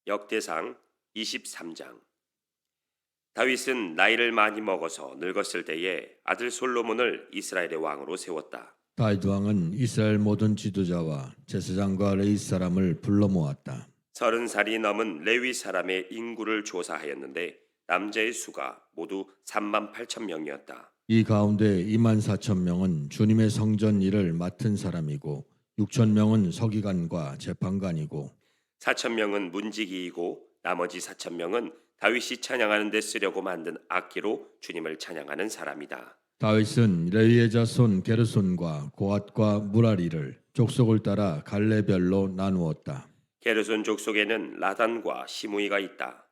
역대상 23장. 다윗은 나이를 많이 먹어서 늙었을 때에 아들 솔로몬을 이스라엘의 왕으로 세웠다. 다윗 왕은 이스라엘 모든 지도자와 제사장과 레위 사람을 불러 모았다. 30살이 넘은 레위 사람의 인구를 조사하였는데 남자의 수가 모두 3만 8천 명이었다. 이 가운데 2만 4천 명은 주님의 성전 일을 맡은 사람이고 6천 명은 서기관과 재판관이고 4천 명은 문지기이고 나머지 4천 명은 다윗이 찬양하는 데 쓰려고 만든 악기로 주님을 찬양하는 사람이다. 다윗은 레위의 자손 게르손과 고핫과 무라리를 족속을 따라 갈래별로 나누었다. 게르손 족속에는 라단과 시므이가 있다.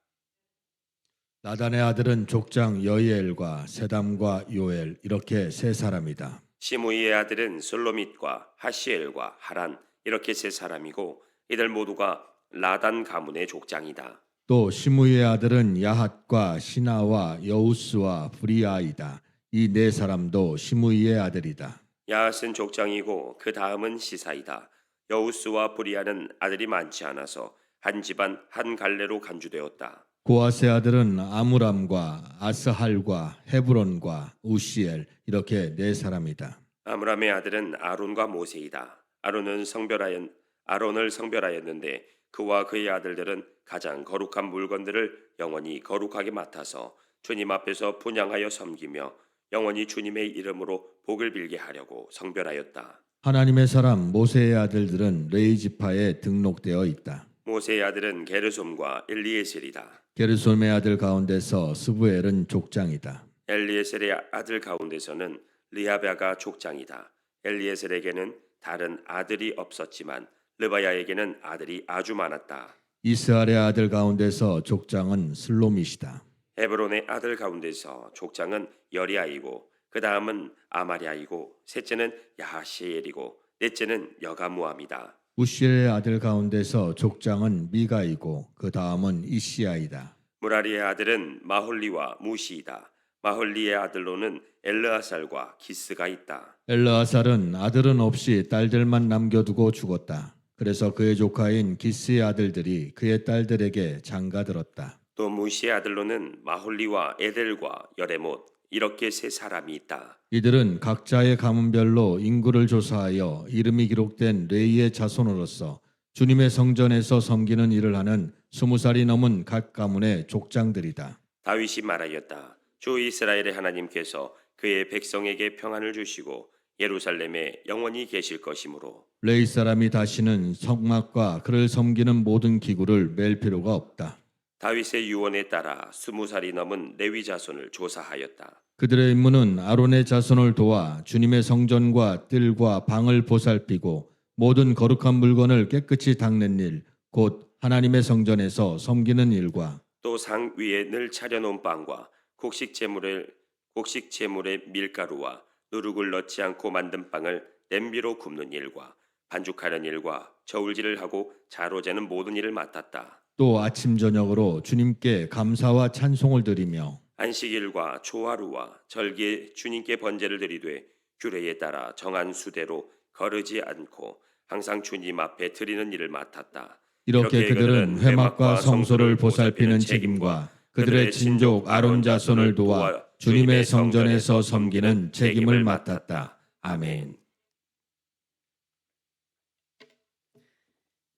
나단의 아들은 족장 여이엘과 세담과 요엘 이렇게 세 사람이다. 시므이의 아들은 슬로밋과 하시엘과 하란 이렇게 세 사람이고 이들 모두가 라단 가문의 족장이다. 또 시므이의 아들은 야핫과 시나와 여우스와 브리아이다. 이 네 사람도 시므이의 아들이다. 야핫은 족장이고 그 다음은 시사이다. 여우스와 브리아는 아들이 많지 않아서 한 집안 한 갈래로 간주되었다. 고아스의 아들은 아므람과 아스할과 헤브론과 우시엘 이렇게 네 사람이다. 아므람의 아들은 아론과 모세이다. 아론을 성별하였는데 그와 그의 아들들은 가장 거룩한 물건들을 영원히 거룩하게 맡아서 주님 앞에서 분향하여 섬기며 영원히 주님의 이름으로 복을 빌게 하려고 성별하였다. 하나님의 사람 모세의 아들들은 레위 지파에 등록되어 있다. 모세의 아들은 게르솜과 엘리에셀이다. 게르솜의 아들 가운데서 스부엘은 족장이다. 엘리에셀의 아들 가운데서는 리아베가 족장이다. 엘리에셀에게는 다른 아들이 없었지만 르바야에게는 아들이 아주 많았다. 이스할의 아들 가운데서 족장은 슬로밋이다. 헤브론의 아들 가운데서 족장은 여리아이고 그 다음은 아마리아이고 셋째는 야하시엘이고 넷째는 여가무함이다. 우시엘의 아들 가운데서 족장은 미가이고 그 다음은 이시아이다. 무라리의 아들은 마홀리와 무시이다. 마홀리의 아들로는 엘르아살과 기스가 있다. 엘르아살은 아들은 없이 딸들만 남겨두고 죽었다. 그래서 그의 조카인 기스의 아들들이 그의 딸들에게 장가들었다. 또 무시의 아들로는 마홀리와 에델과 여레못 이렇게 세 사람이 있다. 이들은 각자의 가문별로 인구를 조사하여 이름이 기록된 레위의 자손으로서 주님의 성전에서 섬기는 일을 하는 20살이 넘은 각 가문의 족장들이다. 다윗이 말하였다. 주 이스라엘의 하나님께서 그의 백성에게 평안을 주시고 예루살렘에 영원히 계실 것이므로 레위 사람이 다시는 성막과 그를 섬기는 모든 기구를 맬 필요가 없다. 다윗의 유언에 따라 20살이 넘은 레위 자손을 조사하였다. 그들의 임무는 아론의 자손을 도와 주님의 성전과 뜰과 방을 보살피고 모든 거룩한 물건을 깨끗이 닦는 일, 곧 하나님의 성전에서 섬기는 일과 또 상 위에 늘 차려놓은 빵과 곡식 제물의 밀가루와 누룩을 넣지 않고 만든 빵을 냄비로 굽는 일과 반죽하는 일과 저울질을 하고 자로 재는 모든 일을 맡았다. 또 아침 저녁으로 주님께 감사와 찬송을 드리며 안식일과 초하루와 절기에 주님께 번제를 드리되 규례에 따라 정한 수대로 거르지 않고 항상 주님 앞에 드리는 일을 맡았다. 이렇게 그들은 회막과 성소를 보살피는 책임과 그들의 친족 아론 자손을 도와 주님의 성전에서 섬기는 책임을 맡았다. 아멘.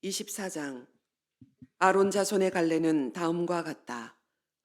24장. 아론 자손의 갈래는 다음과 같다.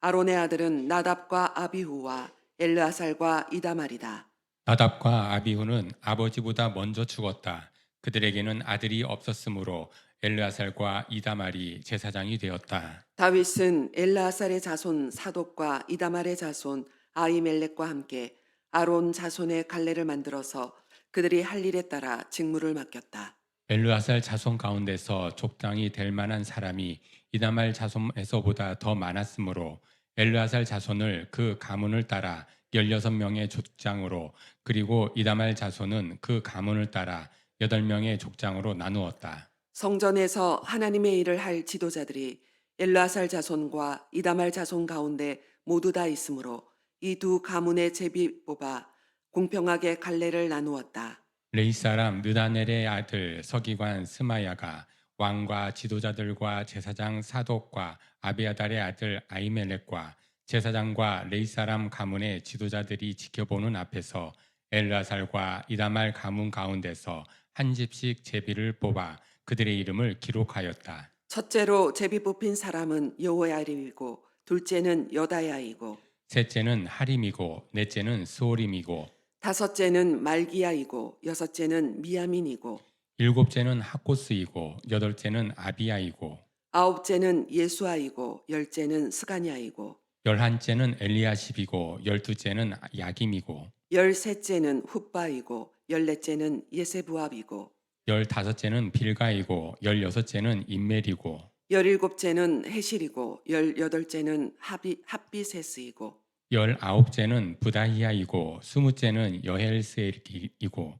아론의 아들은 나답과 아비후와 엘르아살과 이다말이다. 나답과 아비후는 아버지보다 먼저 죽었다. 그들에게는 아들이 없었으므로 엘르아살과 이다말이 제사장이 되었다. 다윗은 엘르아살의 자손 사독과 이다말의 자손 아히멜렉과 함께 아론 자손의 갈래를 만들어서 그들이 할 일에 따라 직무를 맡겼다. 엘르아살 자손 가운데서 족장이 될 만한 사람이 이다말 자손에서보다 더 많았으므로 엘르아살 자손을 그 가문을 따라 16명의 족장으로 그리고 이다말 자손은 그 가문을 따라 8명의 족장으로 나누었다. 성전에서 하나님의 일을 할 지도자들이 엘르아살 자손과 이다말 자손 가운데 모두 다 있으므로 이 두 가문의 제비 뽑아 공평하게 갈래를 나누었다. 레이 사람 느다넬의 아들 서기관 스마야가 왕과 지도자들과 제사장 사독과 아비아달의 아들 아히멜렉과 제사장과 레위 사람 가문의 지도자들이 지켜보는 앞에서 엘르아살과 이다말 가문 가운데서 한 집씩 제비를 뽑아 그들의 이름을 기록하였다. 첫째로 제비 뽑힌 사람은 여호야립이고 둘째는 여다야이고 셋째는 하림이고 넷째는 스오림이고 다섯째는 말기야이고 여섯째는 미야민이고 일곱째는 하코스이고 여덟째는 아비야이고 아홉째는 예수아이고 열째는 스가냐이고 열한째는 엘리야십이고 열두째는 야김이고 열셋째는 훗바이고 열넷째는 예세부압이고 열다섯째는 빌가이고 열여섯째는 인멜이고 열일곱째는 해실이고 열여덟째는 합비세스이고 열아홉째는 부다히야이고 스무째는 여헬스엘이고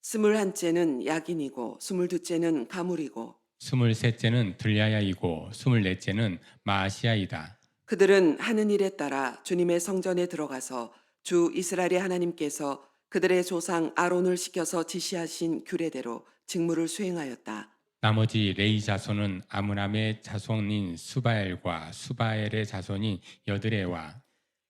스물한째는 야긴이고 스물두째는 가물이고 스물셋째는 들야야이고 스물넷째는 마아시아이다. 그들은 하는 일에 따라 주님의 성전에 들어가서 주 이스라엘의 하나님께서 그들의 조상 아론을 시켜서 지시하신 규례대로 직무를 수행하였다. 나머지 레이 자손은 아므람의 자손인 수바엘과 수바엘의 자손인 여드레와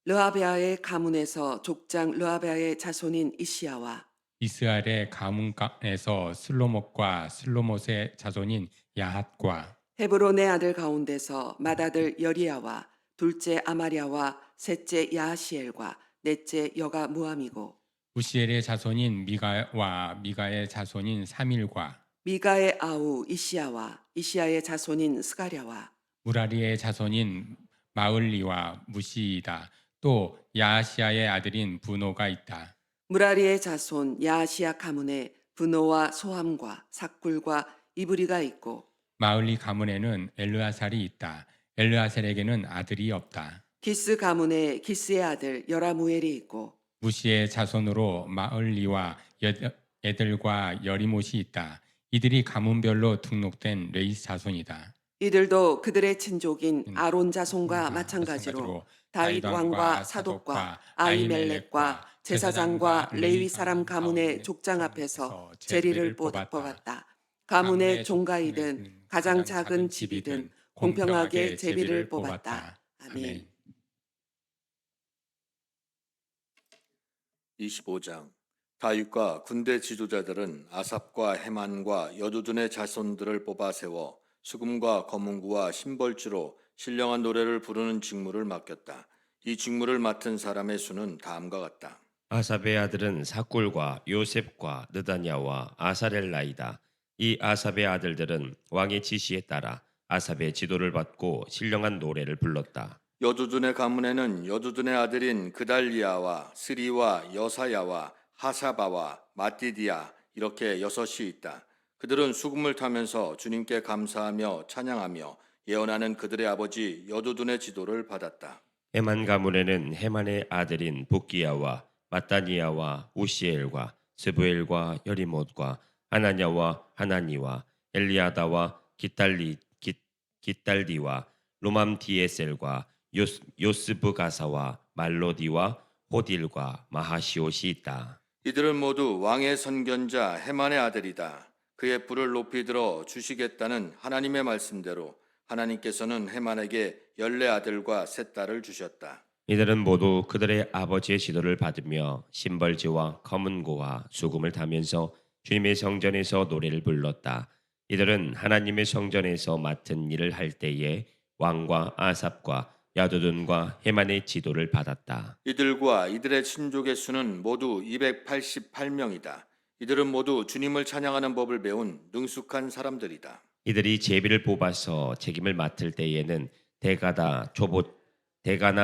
르하베아의 가문에서 족장 르하베아의 자손인 이시야와 이스라엘의 가문에서 슬로못과 슬로못의 자손인 야핫과 헤브론의 아들 가운데서 맏아들 여리야와 둘째 아마랴와 셋째 야하시엘과 넷째 여가 무함이고 우시엘의 자손인 미가와 미가의 자손인 사밀과 미가의 아우 이시야와 이시야의 자손인 스가랴와 무라리의 자손인 마을리와 무시이다. 또 야하시아의 아들인 부노가 있다. 무라리의 자손 야하시야 가문에 분노와 소함과 삭굴과 이브리가 있고 마을리 가문에는 엘르아살이 있다. 엘르아살에게는 아들이 없다. 기스 가문에 기스의 아들 여라무엘이 있고 무시의 자손으로 마을리와 애들과 여리못이 있다. 이들이 가문별로 등록된 레이 자손이다. 이들도 그들의 친족인 아론 자손과 마찬가지로 다윗 왕과 사독과 아히멜렉과 제사장과 레위 사람 가문의 족장 앞에서 제리를 뽑았다. 가문의 종가이든 가장 작은 집이든 공평하게 제비를 뽑았다. 아멘. 25장 다윗과 군대 지도자들은 아삽과 헤만과 여두둔의 자손들을 뽑아 세워 수금과 거문구와 심벌주로 신령한 노래를 부르는 직무를 맡겼다. 이 직무를 맡은 사람의 수는 다음과 같다. 아삽의 아들은 사꿀과 요셉과 느다냐와 아사렐라이다. 이 아삽의 아들들은 왕의 지시에 따라 아삽의 지도를 받고 신령한 노래를 불렀다. 여두둔의 가문에는 여두둔의 아들인 그달리아와 스리와 여사야와 하사바와 마띠디아 이렇게 여섯이 있다. 그들은 수금을 타면서 주님께 감사하며 찬양하며 예언하는 그들의 아버지 여두둔의 지도를 받았다. 헤만 가문에는 헤만의 아들인 복기야와 마따니야와 우시엘과 스부엘과 여리못과 하나냐와 하나니와 엘리아다와 기딸디와 로맘디에셀과 요스브가사와 말로디와 호딜과 마하시옷이 있다. 이들은 모두 왕의 선견자 헤만의 아들이다. 그의 뿔을 높이 들어 주시겠다는 하나님의 말씀대로 하나님께서는 헤만에게 14아들과 3딸을 주셨다. 이들은 모두 그들의 아버지의 지도를 받으며 심벌지와 검은고와 수금을 타면서 주님의 성전에서 노래를 불렀다. 이들은 하나님의 성전에서 맡은 일을 할 때에 왕과 아삽과 야두둔과 헤만의 지도를 받았다. 이들과 이들의 친족의 수는 모두 288명이다. 이들은 모두 주님을 찬양하는 법을 배운 능숙한 사람들이다. 이들이 제비를 뽑아서 책임을 맡을 때에는 대가나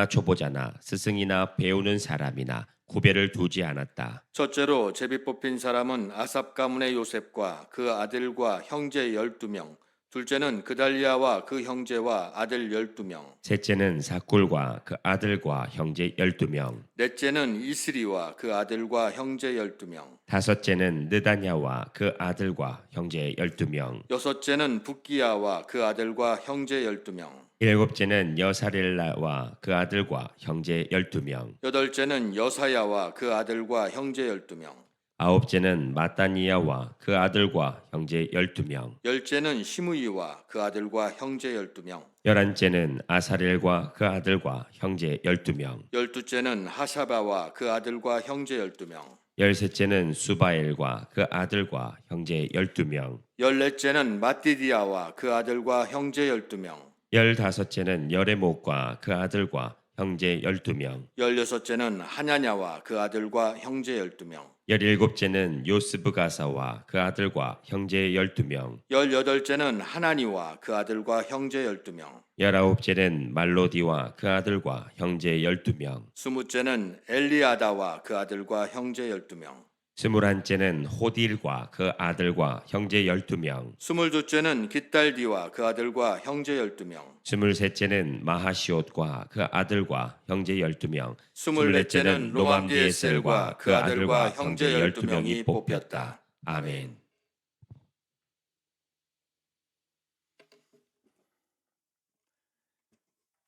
초보자나 스승이나 배우는 사람이나 구별을 두지 않았다. 첫째로 제비 뽑힌 사람은 아삽 가문의 요셉과 그 아들과 형제 12명, 둘째는 그달리아와 그 형제와 아들 12명, 셋째는 사꿀과 그 아들과 형제 12명, 넷째는 이스리와 그 아들과 형제 12명, 다섯째는 느다냐와 그 아들과 형제 12명, 여섯째는 붓기야와 그 아들과 형제 12명, 일곱째는 여사렐라와 그 아들과 형제 12명, 여덟째는 여사야와 그 아들과 형제 12명, 아홉째는 마따니야와 그 아들과 형제 12명. 열째는 시므이와 그 아들과 형제 12명. 11째는 아사렐과 그 아들과 형제 12명. 열두째는 하사바와 그 아들과 형제 12명. 13째는 수바엘과 그 아들과 형제 12명. 열넷째는 마띠디아와 그 아들과 형제 12명. 15째는 여레목과 그 아들과 형제 12명. 열여섯째는 하냐냐와 그 아들과 형제 12명. 17째는 요스브가사와 그 아들과 형제 12명. 열여덟째는 하나니와 그 아들과 형제 12명. 19째는 말로디와 그 아들과 형제 12명. 스무째는 엘리아다와 그 아들과 형제 12명. 21째는 호딜과 그 아들과 형제 12명. 스물두째는 깃달디와 그 아들과 형제 12명. 23째는 마하시옷과 그 아들과 형제 12명. 스물넷째는 로맘디에셀과 그 아들과 형제 12명이 뽑혔다. 아멘.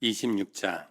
(26장)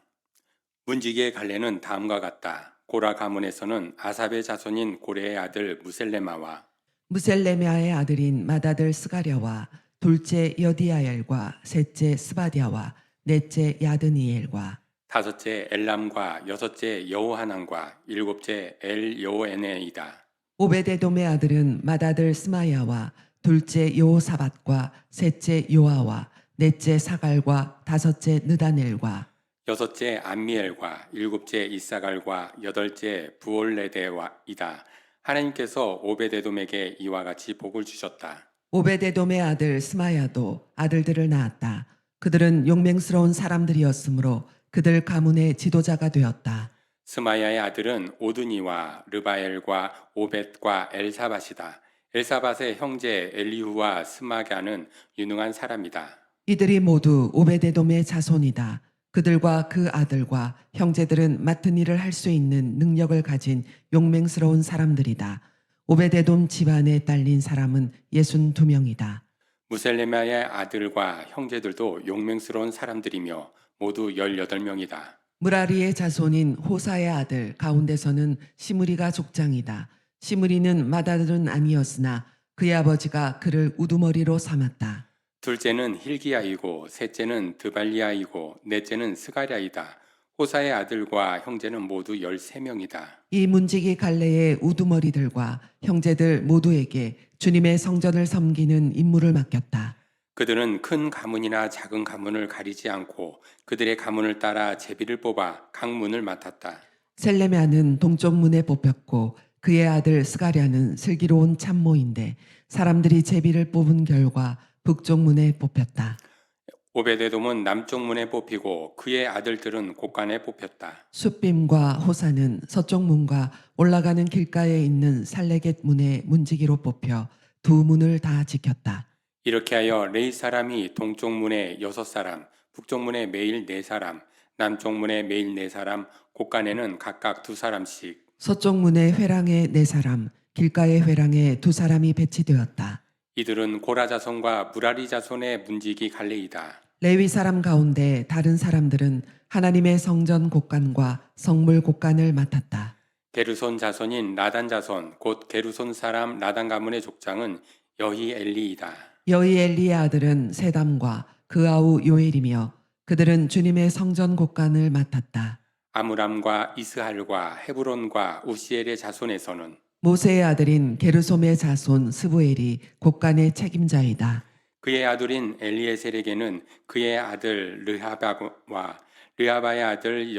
문지기의 갈래는 다음과 같다. 고라 가문에서는 아삽의 자손인 고레의 아들 무셀레마와 무셀레미아의 아들인 마다들 스가랴와 둘째 여디아엘과 셋째 스바디아와 넷째 야드니엘과 다섯째 엘람과 여섯째 여호하난과 일곱째 엘여에네이다. 오베데돔의 아들은 마다들 스마야와 둘째 요사밧과 셋째 요아와 넷째 사갈과 다섯째 느다넬과 여섯째 암미엘과 일곱째 이사갈과 여덟째 부올레데와이다. 하나님께서 오베데돔에게 이와 같이 복을 주셨다. 오베데돔의 아들 스마야도 아들들을 낳았다. 그들은 용맹스러운 사람들이었으므로 그들 가문의 지도자가 되었다. 스마야의 아들은 오드니와 르바엘과 오벳과 엘사밧이다. 엘사밧의 형제 엘리후와 스마갸는 유능한 사람이다. 이들이 모두 오베데돔의 자손이다. 그들과 그 아들과 형제들은 맡은 일을 할 수 있는 능력을 가진 용맹스러운 사람들이다. 오베데돔 집안에 딸린 사람은 62명이다. 무셀레마의 아들과 형제들도 용맹스러운 사람들이며 모두 18명이다. 무라리의 자손인 호사의 아들 가운데서는 시므리가 족장이다. 시므리는 맏아들은 아니었으나 그의 아버지가 그를 우두머리로 삼았다. 둘째는 힐기야이고 셋째는 드발리야이고 넷째는 스가랴이다. 호사의 아들과 형제는 모두 13명이다. 이 문지기 갈래의 우두머리들과 형제들 모두에게 주님의 성전을 섬기는 임무를 맡겼다. 그들은 큰 가문이나 작은 가문을 가리지 않고 그들의 가문을 따라 제비를 뽑아 각 문을 맡았다. 셀레메아는 동쪽 문에 뽑혔고 그의 아들 스가랴는 슬기로운 참모인데 사람들이 제비를 뽑은 결과 북쪽 문에 뽑혔다. 오베데돔은 남쪽 문에 뽑히고 그의 아들들은 곳간에 뽑혔다. 숫빔과 호사는 서쪽 문과 올라가는 길가에 있는 살레겟 문의 문지기로 뽑혀 두 문을 다 지켰다. 이렇게 하여 레이 사람이 동쪽 문에 6사람, 북쪽 문에 매일 4사람, 남쪽 문에 매일 4사람, 곳간에는 각각 2사람씩. 서쪽 문의 회랑에 4사람, 길가의 회랑에 2사람이 배치되었다. 이들은 고라 자손과 무라리 자손의 문지기 갈레이다. 레위 사람 가운데 다른 사람들은 하나님의 성전 곳간과 성물 곳간을 맡았다. 게르손 자손인 라단 자손 곧 게르손 사람 라단 가문의 족장은 여히엘리이다. 여히엘리의 아들은 세담과 그 아우 요엘이며 그들은 주님의 성전 곳간을 맡았다. 아므람과 이스할과 헤브론과 우시엘의 자손에서는 모세의 아들인 게르솜의 자손 스부엘이 곳간의 책임자이다. 그의 아들인 엘리에셀에게는 그의 아들 르하바와 르하바의 아들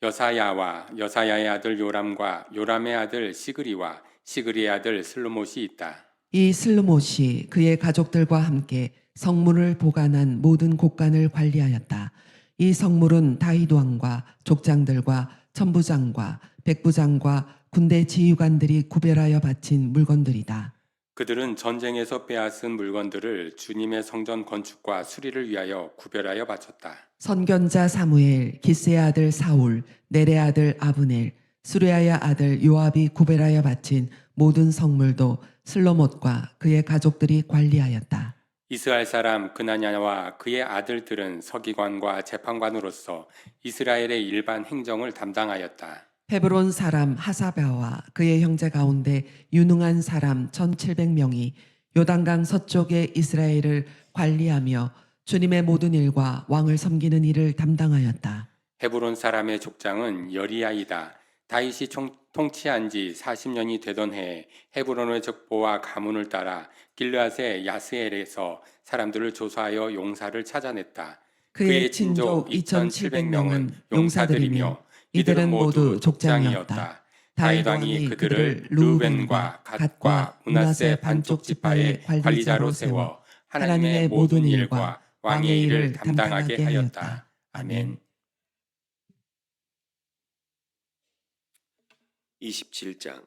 여사야와 여사야의 아들 요람과 요람의 아들 시그리와 시그리의 아들 슬로못이 있다. 이 슬로못이 그의 가족들과 함께 성물을 보관한 모든 곳간을 관리하였다. 이 성물은 다윗 왕과 족장들과 천부장과 백부장과 군대 지휘관들이 구별하여 바친 물건들이다. 그들은 전쟁에서 빼앗은 물건들을 주님의 성전 건축과 수리를 위하여 구별하여 바쳤다. 선견자 사무엘, 기스의 아들 사울, 넬의 아들 아브넬, 수레아의 아들 요압이 구별하여 바친 모든 성물도 슬로못과 그의 가족들이 관리하였다. 이스라엘 사람 그나냐와 그의 아들들은 서기관과 재판관으로서 이스라엘의 일반 행정을 담당하였다. 헤브론 사람 하사바와 그의 형제 가운데 유능한 사람 1700명이 요단강 서쪽의 이스라엘을 관리하며 주님의 모든 일과 왕을 섬기는 일을 담당하였다. 헤브론 사람의 족장은 여리야이다. 다윗이 통치한 지 40년이 되던 해에 헤브론의 족보와 가문을 따라 길르앗의 야스엘에서 사람들을 조사하여 용사를 찾아냈다. 그의 친족 2700명은 용사들이며 이들은 모두 족장이었다. 다윗 왕이 그들을 루벤과 갓과 므낫세 반쪽 지파의 관리자로 세워 하나님의 모든 일과 왕의 일을 담당하게 하였다. 아멘. 27장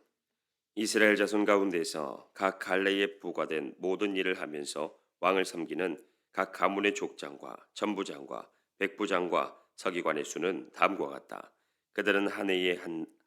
이스라엘 자손 가운데서 각 갈래에 부과된 모든 일을 하면서 왕을 섬기는 각 가문의 족장과 천부장과 백부장과 서기관의 수는 다음과 같다. 그들은 한 해에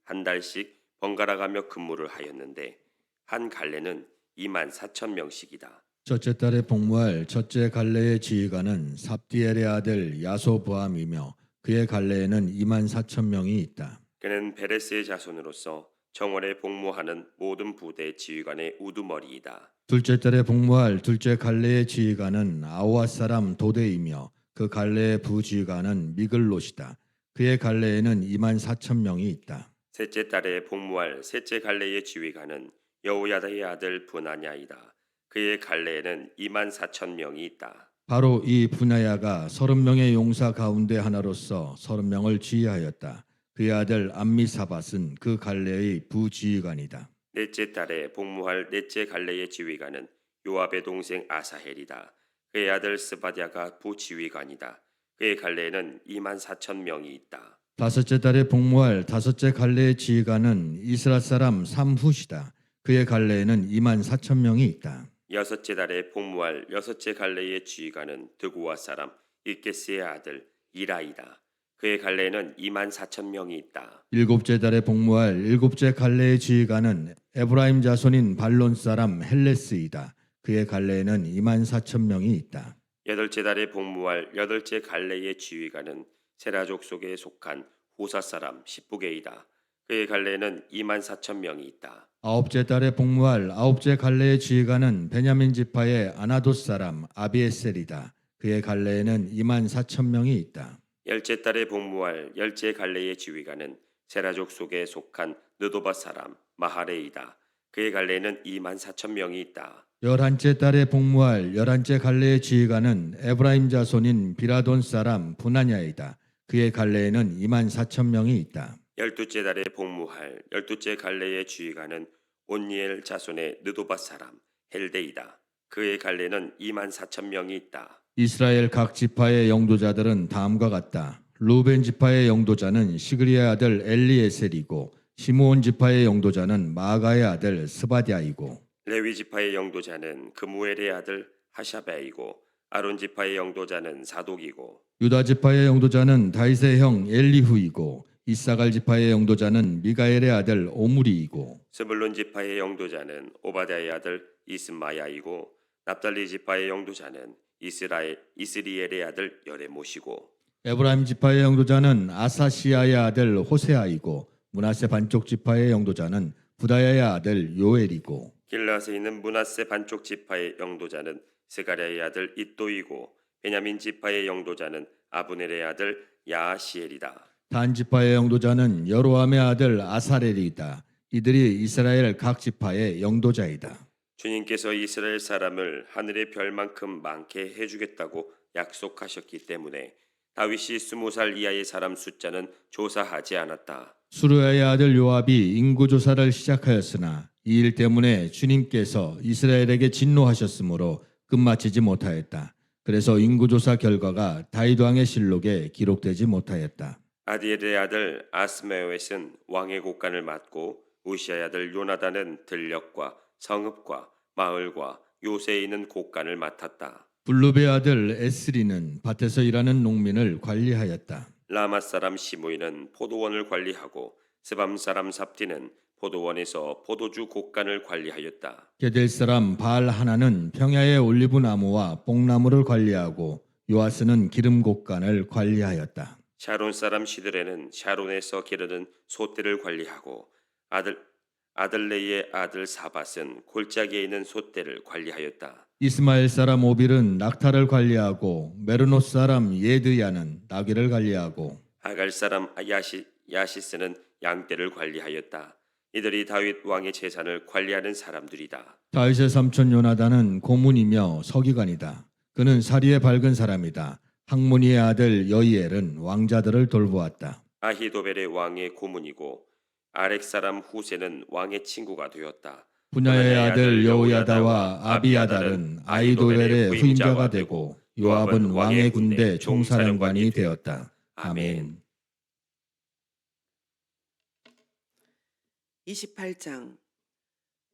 한 달씩 번갈아가며 근무를 하였는데 한 갈래는 24,000명씩이다. 첫째 달에 복무할 첫째 갈래의 지휘관은 삽디엘의 아들 야소보암이며 그의 갈래에는 24,000명이 있다. 그는 베레스의 자손으로서 정원에 복무하는 모든 부대 지휘관의 우두머리이다. 둘째 달에 복무할 둘째 갈래의 지휘관은 아오앗 사람 도대이며 그 갈래의 부지휘관은 미글롯이다. 그의 갈래에는 24,000명이 있다. 셋째 달에 복무할 셋째 갈래의 지휘관은 여호야다의 아들 브나냐이다. 그의 갈래에는 24,000명이 있다. 바로 이 분야야가 30명의 용사 가운데 하나로서 30명을 지휘하였다. 그의 아들 암미사밧은 그 갈래의 부지휘관이다. 넷째 달에 복무할 넷째 갈래의 지휘관은 요압의 동생 아사헬이다. 그의 아들 스바디아가 부지휘관이다. 그의 갈래에는 24,000명이 있다. 다섯째 달에 복무할 다섯째 갈래의 지휘관은 이스라 사람 삼훗이다. 그의 갈래에는 24,000명이 있다. 여섯째 달에 복무할 여섯째 갈래의 지휘관은 드구와 사람 일게스의 아들 이라이다. 그의 갈래에는 24,000명이 있다. 일곱째 달에 복무할 일곱째 갈래의 지휘관은 에브라임 자손인 발론 사람 헬레스이다. 그의 갈래에는 24,000명이 있다. 여덟째 달에 복무할 여덟째 갈래의 지휘관은 세라족 속에 속한 후사 사람 십부게이다. 그의 갈래에는 24,000명이 있다. 아홉째 달에 복무할 아홉째 갈래의 지휘관은 베냐민 지파의 아나돗 사람 아비에셀이다. 그의 갈래에는 24,000명이 있다. 열째 달에 복무할 열째 갈래의 지휘관은 세라족 속에 속한 느도바 사람 마하레이다. 그의 갈래에는 24,000명이 있다. 열한째 달에 복무할 열한째 갈래의 지휘관은 에브라임 자손인 비라돈 사람 부나냐이다. 그의 갈래에는 24,000명이 있다. 열두째 달에 복무할 열두째 갈래의 지휘관은 온니엘 자손의 느도바 사람 헬데이다. 그의 갈래는 24,000명이 있다. 이스라엘 각 지파의 영도자들은 다음과 같다. 루벤 지파의 영도자는 시그리의 아들 엘리에셀이고 시므온 지파의 영도자는 마가의 아들 스바디아이고 레위 지파의 영도자는 그무엘의 아들 하샤베이고 아론 지파의 영도자는 사독이고 유다 지파의 영도자는 다윗의 형 엘리후이고 이사갈 지파의 영도자는 미가엘의 아들 오므리이고 스불론 지파의 영도자는 오바댜의 아들 이스마야이고 납달리 지파의 영도자는 이스리엘의 아들 여레못이고 에브라임 지파의 영도자는 아사시아의 아들 호세아이고 므낫세 반쪽 지파의 영도자는 부다야의 아들 요엘이고 길라스에 있는 므낫세 반쪽 지파의 영도자는 스가랴의 아들 잇도이고 베냐민 지파의 영도자는 아브넬의 아들 야하시엘이다. 단 지파의 영도자는 여로함의 아들 아사렐이다. 이들이 이스라엘 각 지파의 영도자이다. 주님께서 이스라엘 사람을 하늘의 별만큼 많게 해주겠다고 약속하셨기 때문에 다윗이 20살 이하의 사람 숫자는 조사하지 않았다. 수르야의 아들 요압이 인구조사를 시작하였으나 이 일 때문에 주님께서 이스라엘에게 진노하셨으므로 끝마치지 못하였다. 그래서 인구조사 결과가 다윗 왕의 실록에 기록되지 못하였다. 아디엘의 아들 아스메웻은 왕의 곡간을 맡고 우시아의 아들 요나단은 들녘과 성읍과 마을과 요새에 있는 곡간을 맡았다. 블루베의 아들 에스리는 밭에서 일하는 농민을 관리하였다. 라마 사람 시므이는 포도원을 관리하고 스밤 사람 삽디는 포도원에서 포도주 곡간을 관리하였다. 게델 사람 바알 하나는 평야의 올리브 나무와 뽕나무를 관리하고 요아스는 기름 곡간을 관리하였다. 샤론 사람 시드레는 샤론에서 기르는 소떼를 관리하고 아들레의 아들 사밧은 골짜기에 있는 소떼를 관리하였다. 이스마엘 사람 오빌은 낙타를 관리하고 메르노스 사람 예드야는 나귀를 관리하고 아갈 사람 야시스는 양떼를 관리하였다. 이들이 다윗 왕의 재산을 관리하는 사람들이다. 다윗의 삼촌 요나단은 고문이며 서기관이다. 그는 사리에 밝은 사람이다. 학문이의 아들 여이엘은 왕자들을 돌보았다. 아히도벨의 왕의 고문이고 아렉 사람 후세는 왕의 친구가 되었다. 분야의 아들 여호야다와 아비아달은 아이도벨의 후임자가 되고 요압은 왕의 군대 총사령관이 되었다. 아멘. 28장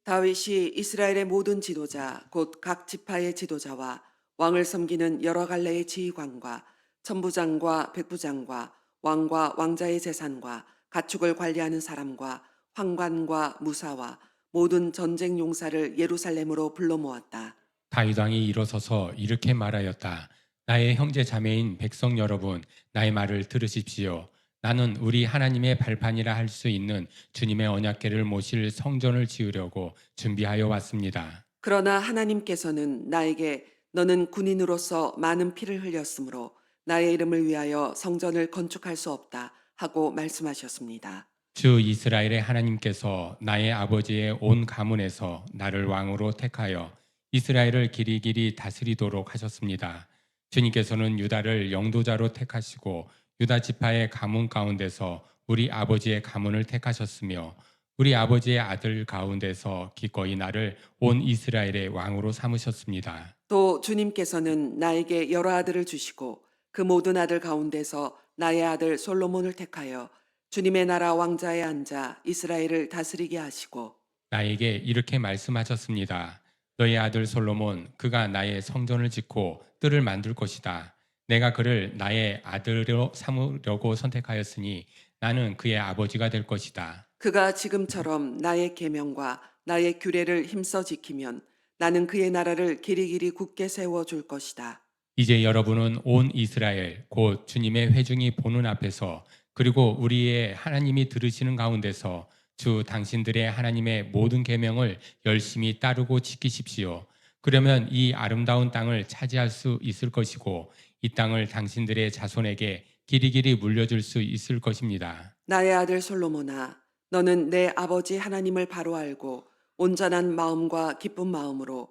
다윗이 이스라엘의 모든 지도자 곧 각 지파의 지도자와 왕을 섬기는 여러 갈래의 지휘관과 천부장과 백부장과 왕과 왕자의 재산과 가축을 관리하는 사람과 황관과 무사와 모든 전쟁 용사를 예루살렘으로 불러 모았다. 다윗 왕이 일어서서 이렇게 말하였다. 나의 형제 자매인 백성 여러분, 나의 말을 들으십시오. 나는 우리 하나님의 발판이라 할 수 있는 주님의 언약궤를 모실 성전을 지으려고 준비하여 왔습니다. 그러나 하나님께서는 나에게 너는 군인으로서 많은 피를 흘렸으므로 나의 이름을 위하여 성전을 건축할 수 없다 하고 말씀하셨습니다. 주 이스라엘의 하나님께서 나의 아버지의 온 가문에서 나를 왕으로 택하여 이스라엘을 길이길이 다스리도록 하셨습니다. 주님께서는 유다를 영도자로 택하시고 유다 지파의 가문 가운데서 우리 아버지의 가문을 택하셨으며 우리 아버지의 아들 가운데서 기꺼이 나를 온 이스라엘의 왕으로 삼으셨습니다. 또 주님께서는 나에게 여러 아들을 주시고 그 모든 아들 가운데서 나의 아들 솔로몬을 택하여 주님의 나라 왕자에 앉아 이스라엘을 다스리게 하시고 나에게 이렇게 말씀하셨습니다. 너의 아들 솔로몬 그가 나의 성전을 짓고 뜰을 만들 것이다. 내가 그를 나의 아들로 삼으려고 선택하였으니 나는 그의 아버지가 될 것이다. 그가 지금처럼 나의 계명과 나의 규례를 힘써 지키면 나는 그의 나라를 길이길이 굳게 세워 줄 것이다. 이제 여러분은 온 이스라엘 곧 주님의 회중이 보는 앞에서 그리고 우리의 하나님이 들으시는 가운데서 주 당신들의 하나님의 모든 계명을 열심히 따르고 지키십시오. 그러면 이 아름다운 땅을 차지할 수 있을 것이고 이 땅을 당신들의 자손에게 길이길이 물려줄 수 있을 것입니다. 나의 아들 솔로몬아, 너는 내 아버지 하나님을 바로 알고 온전한 마음과 기쁜 마음으로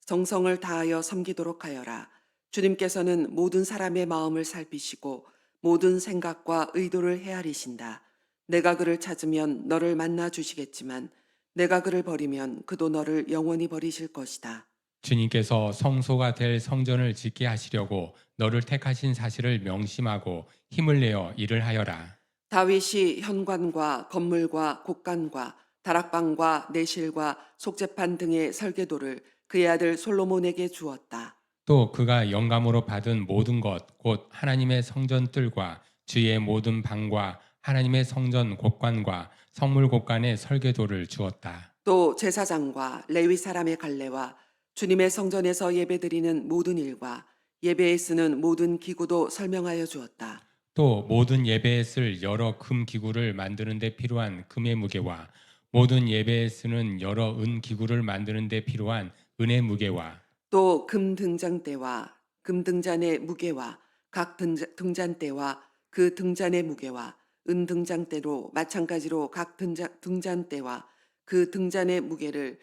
정성을 다하여 섬기도록 하여라. 주님께서는 모든 사람의 마음을 살피시고 모든 생각과 의도를 헤아리신다. 내가 그를 찾으면 너를 만나 주시겠지만 내가 그를 버리면 그도 너를 영원히 버리실 것이다. 주님께서 성소가 될 성전을 짓게 하시려고 너를 택하신 사실을 명심하고 힘을 내어 일을 하여라. 다윗이 현관과 건물과 곡간과 다락방과 내실과 속죄판 등의 설계도를 그의 아들 솔로몬에게 주었다. 또 그가 영감으로 받은 모든 것 곧 하나님의 성전 뜰과 주의 모든 방과 하나님의 성전 곡관과 성물 곡관의 설계도를 주었다. 또 제사장과 레위 사람의 갈례와 주님의 성전에서 예배드리는 모든 일과 예배에 쓰는 모든 기구도 설명하여 주었다. 또 모든 예배에 쓸 여러 금 기구를 만드는 데 필요한 금의 무게와 모든 예배에 쓰는 여러 은 기구를 만드는 데 필요한 은의 무게와 또 금 등잔대와 금 등잔의 무게와 각 등잔대와 그 등잔의 무게와 은 등잔대로 마찬가지로 각 등잔대와 그 등잔의 무게를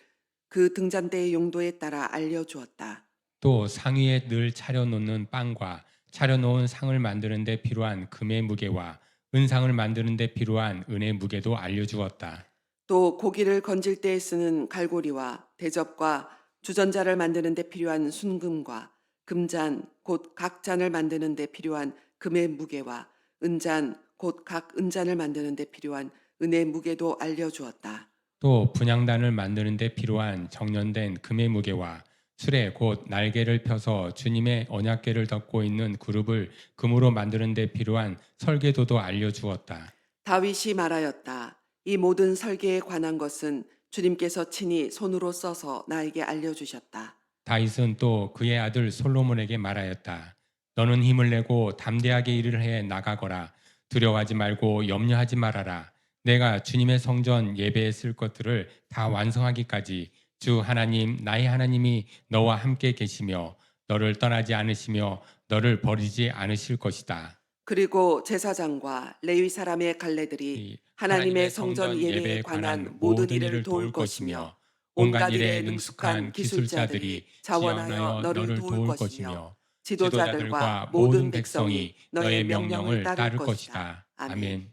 그 등잔대의 용도에 따라 알려주었다. 또 상위에 늘 차려놓는 빵과 차려놓은 상을 만드는 데 필요한 금의 무게와 은상을 만드는 데 필요한 은의 무게도 알려주었다. 또 고기를 건질 때에 쓰는 갈고리와 대접과 주전자를 만드는 데 필요한 순금과 금잔 곧 각 잔을 만드는 데 필요한 금의 무게와 은잔 곧 각 은잔을 만드는 데 필요한 은의 무게도 알려주었다. 또 분향단을 만드는 데 필요한 정련된 금의 무게와 수레 곧 날개를 펴서 주님의 언약궤를 덮고 있는 그룹을 금으로 만드는 데 필요한 설계도도 알려주었다. 다윗이 말하였다. 이 모든 설계에 관한 것은 주님께서 친히 손으로 써서 나에게 알려주셨다. 다윗은 또 그의 아들 솔로몬에게 말하였다. 너는 힘을 내고 담대하게 일을 해 나가거라. 두려워하지 말고 염려하지 말아라. 내가 주님의 성전 예배에 쓸 것들을 다 완성하기까지 주 하나님 나의 하나님이 너와 함께 계시며 너를 떠나지 않으시며 너를 버리지 않으실 것이다. 그리고 제사장과 레위 사람의 갈래들이 이 하나님의 성전 예배에 관한 모든 일을 도울 것이며 온갖 일에 능숙한 기술자들이 자원하여 너를 도울 것이며 지도자들과 모든 백성이 너의 명령을 따를 것이다. 아멘.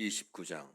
29장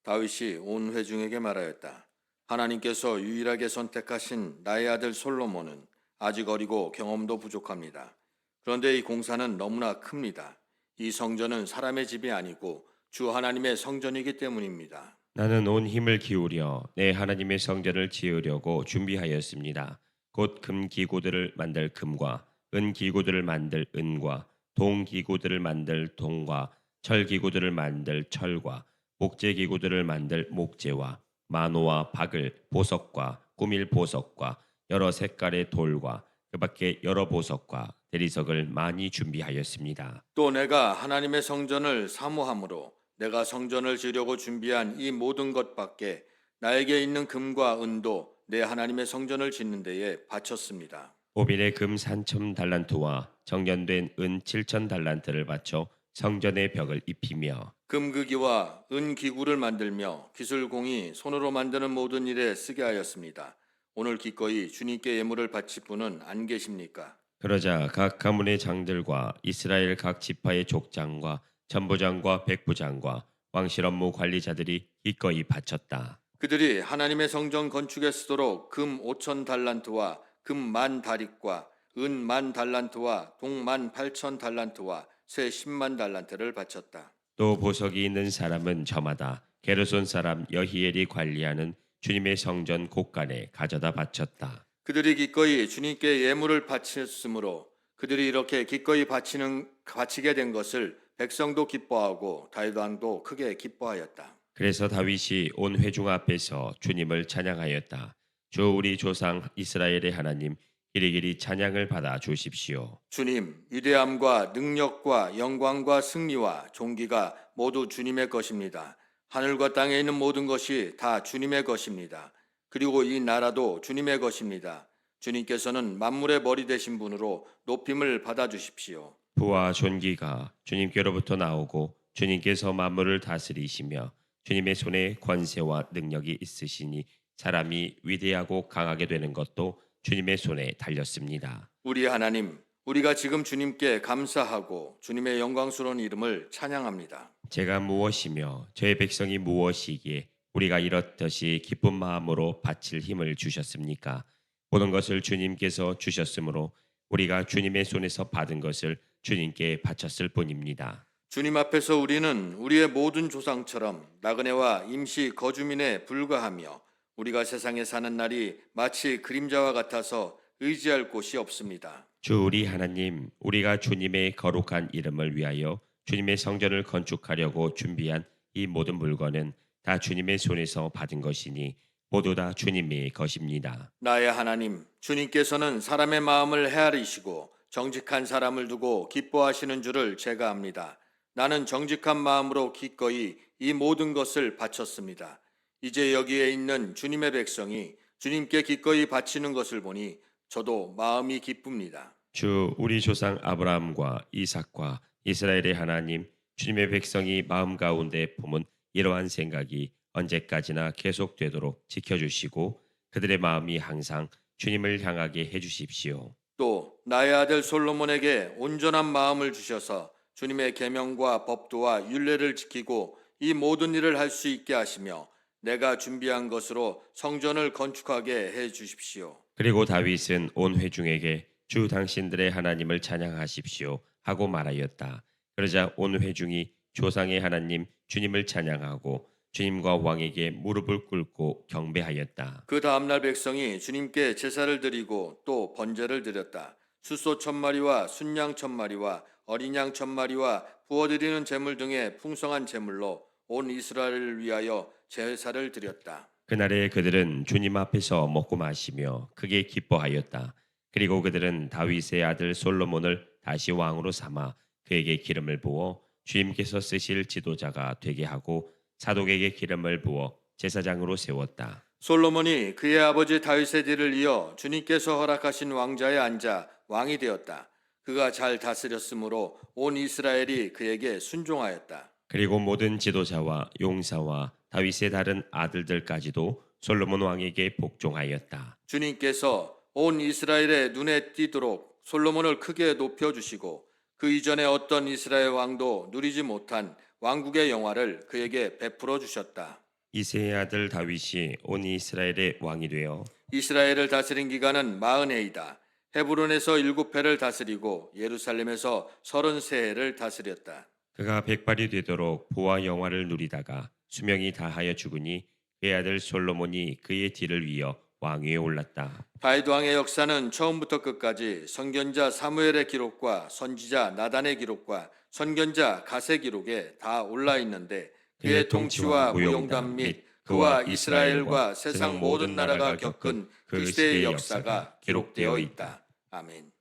다윗이 온 회중에게 말하였다. 하나님께서 유일하게 선택하신 나의 아들 솔로몬은 아직 어리고 경험도 부족합니다. 그런데 이 공사는 너무나 큽니다. 이 성전은 사람의 집이 아니고 주 하나님의 성전이기 때문입니다. 나는 온 힘을 기울여 내 하나님의 성전을 지으려고 준비하였습니다. 곧 금 기구들을 만들 금과 은 기구들을 만들 은과 동 기구들을 만들 동과 철 기구들을 만들 철과 목재 기구들을 만들 목재와 만호와 박을 보석과 꾸밀 보석과 여러 색깔의 돌과 그 밖에 여러 보석과 대리석을 많이 준비하였습니다. 또 내가 하나님의 성전을 사모함으로 내가 성전을 지으려고 준비한 이 모든 것밖에 나에게 있는 금과 은도 내 하나님의 성전을 짓는 데에 바쳤습니다. 오빌의 금 3천 달란트와 정련된 은 7천 달란트를 바쳐 성전의 벽을 입히며 금극이와 은기구를 만들며 기술공이 손으로 만드는 모든 일에 쓰게 하였습니다. 오늘 기꺼이 주님께 예물을 바칠 분은 안 계십니까? 그러자 각 가문의 장들과 이스라엘 각 지파의 족장과 전부장과 백부장과 왕실 업무 관리자들이 기꺼이 바쳤다. 그들이 하나님의 성전 건축에 쓰도록 금 5천 달란트와 금 1만 다릭과 은 1만 달란트와 동 1만 8천 달란트와 새 10만 달란트를 바쳤다. 또 보석이 있는 사람은 저마다 게르손 사람 여히엘이 관리하는 주님의 성전 곳간에 가져다 바쳤다. 그들이 기꺼이 주님께 예물을 바쳤으므로 그들이 이렇게 기꺼이 바치게 된 것을 백성도 기뻐하고 다윗 왕도 크게 기뻐하였다. 그래서 다윗이 온 회중 앞에서 주님을 찬양하였다. 주 우리 조상 이스라엘의 하나님 길이길이 찬양을 받아 주십시오. 주님, 위대함과 능력과 영광과 승리와 존귀가 모두 주님의 것입니다. 하늘과 땅에 있는 모든 것이 다 주님의 것입니다. 그리고 이 나라도 주님의 것입니다. 주님께서는 만물의 머리 되신 분으로 높임을 받아 주십시오. 부와 존귀가 주님께로부터 나오고 주님께서 만물을 다스리시며 주님의 손에 권세와 능력이 있으시니 사람이 위대하고 강하게 되는 것도 주님의 손에 달렸습니다. 우리 하나님, 우리가 지금 주님께 감사하고 주님의 영광스러운 이름을 찬양합니다. 제가 무엇이며 저의 백성이 무엇이기에 우리가 이렇듯이 기쁜 마음으로 바칠 힘을 주셨습니까? 모든 것을 주님께서 주셨으므로 우리가 주님의 손에서 받은 것을 주님께 바쳤을 뿐입니다. 주님 앞에서 우리는 우리의 모든 조상처럼 나그네와 임시 거주민에 불과하며 우리가 세상에 사는 날이 마치 그림자와 같아서 의지할 곳이 없습니다. 주 우리 하나님, 우리가 주님의 거룩한 이름을 위하여 주님의 성전을 건축하려고 준비한 이 모든 물건은 다 주님의 손에서 받은 것이니 모두 다 주님의 것입니다. 나의 하나님, 주님께서는 사람의 마음을 헤아리시고 정직한 사람을 두고 기뻐하시는 줄을 제가 압니다. 나는 정직한 마음으로 기꺼이 이 모든 것을 바쳤습니다. 이제 여기에 있는 주님의 백성이 주님께 기꺼이 바치는 것을 보니 저도 마음이 기쁩니다. 주 우리 조상 아브라함과 이삭과 이스라엘의 하나님, 주님의 백성이 마음 가운데 품은 이러한 생각이 언제까지나 계속되도록 지켜주시고 그들의 마음이 항상 주님을 향하게 해주십시오. 또 나의 아들 솔로몬에게 온전한 마음을 주셔서 주님의 계명과 법도와 율례를 지키고 이 모든 일을 할 수 있게 하시며 내가 준비한 것으로 성전을 건축하게 해 주십시오. 그리고 다윗은 온 회중에게 주 당신들의 하나님을 찬양하십시오 하고 말하였다. 그러자 온 회중이 조상의 하나님 주님을 찬양하고 주님과 왕에게 무릎을 꿇고 경배하였다. 그 다음날 백성이 주님께 제사를 드리고 또 번제를 드렸다. 숫소 1,000마리와 순양 1,000마리와 어린 양 1,000마리와 부어드리는 제물 등의 풍성한 제물로 온 이스라엘을 위하여 제사를 드렸다. 그날에 그들은 주님 앞에서 먹고 마시며 크게 기뻐하였다. 그리고 그들은 다윗의 아들 솔로몬을 다시 왕으로 삼아 그에게 기름을 부어 주님께서 쓰실 지도자가 되게 하고 사독에게 기름을 부어 제사장으로 세웠다. 솔로몬이 그의 아버지 다윗의 뒤를 이어 주님께서 허락하신 왕자에 앉아 왕이 되었다. 그가 잘 다스렸으므로 온 이스라엘이 그에게 순종하였다. 그리고 모든 지도자와 용사와 다윗의 다른 아들들까지도 솔로몬 왕에게 복종하였다. 주님께서 온 이스라엘의 눈에 띄도록 솔로몬을 크게 높여주시고 그 이전에 어떤 이스라엘 왕도 누리지 못한 왕국의 영화를 그에게 베풀어 주셨다. 이새의 아들 다윗이 온 이스라엘의 왕이 되어 이스라엘을 다스린 기간은 40해이다. 헤브론에서 7해를 다스리고 예루살렘에서 33해를 다스렸다. 그가 백발이 되도록 부와 영화를 누리다가 수명이 다하여 죽으니 그의 아들 솔로몬이 그의 뒤를 이어 왕위에 올랐다. 다윗 왕의 역사는 처음부터 끝까지 선견자 사무엘의 기록과 선지자 나단의 기록과 선견자 갓의 기록에 다 올라 있는데 그의 통치와 무용담 및 그와 이스라엘과 세상 모든 나라가 겪은 그 시대의 역사가 기록되어 있다. 아멘.